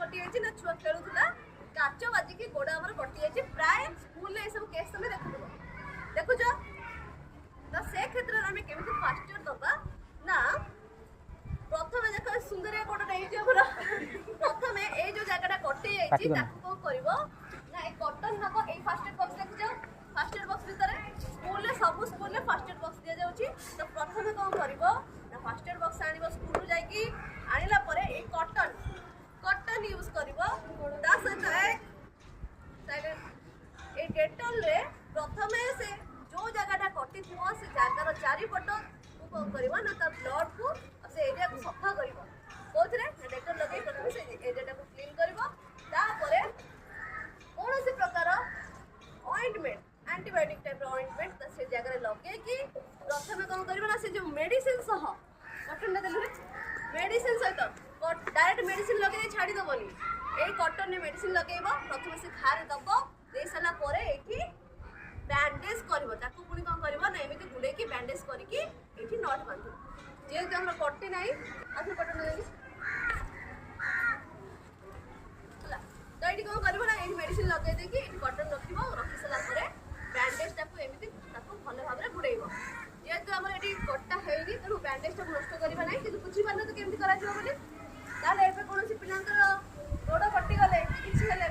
कटि जाइछि ना छुआ खेलुला काच बाजी की गोड़ हमर कटि जाइछि प्राय स्कूल ए सब केस तमे देखु जो तो से क्षेत्र में हमें केमिति फास्ट एड दबा ना प्रथम देखो सुंदरिया गोड़ नै जे हमरा प्रथम ए जो जगहटा कटि जाइछि ताको को करबो ना ए कॉटन नको ए फास्ट एड बॉक्स देखु जाओ फास्ट एड बॉक्स भीतर स्कूल सब स्कूल फास्ट एड बॉक्स दिया जाउछि तो प्रथम कोन करबो ना फास्ट एड बॉक्स आनिबो स्कूल रु जाई की आनिला परे ए कॉटन यूज करबो ता सहित ए डेटॉल रे प्रथम से जो जगहटा कटि थिबो से जगार चारिपट को कोन करबो ना ता ब्लड को से एरिया को सफा करबो कोथरे डेटॉल लगे प्रथम से एरिया को क्लीन करबो ता परे कौन से प्रकार ऑइंटमेंट एंटीबायोटिक टाइप ऑइंटमेंट तो से जगह लगे कि प्रथम कौन करबो ना से जो मेडिसिन सह कॉटन देले मेडिसिन सहित डायरेक्ट मेडिसिन लगे छाड़ी दबनी ए कॉटन ने मेडिसिन लगेबो प्रथम से खारे दबो दे सला परे एठी बैंडेज करबो ताकू पुनी कोन करबो ना एमिति गुले की बैंडेज करिकी एठी नॉट बांधो जे हमर कटि नाही आथु कॉटन देली हला तो एठी कोन करबो ना एठी मेडिसिन लगे दे की एठी कॉटन रखिबो रखि सला परे बैंडेज ताकू एमिति ताकू भले भाबरे गुडेइबो जे तो हमर एठी कट्टा हेइनी तनु बैंडेज ता नष्ट करबा नाही किंतु बुझी पारन तो केमिति करा जिवो बोली ताले एबे कोनोसी पिलांकर गोड़ कटि गले किछि हेले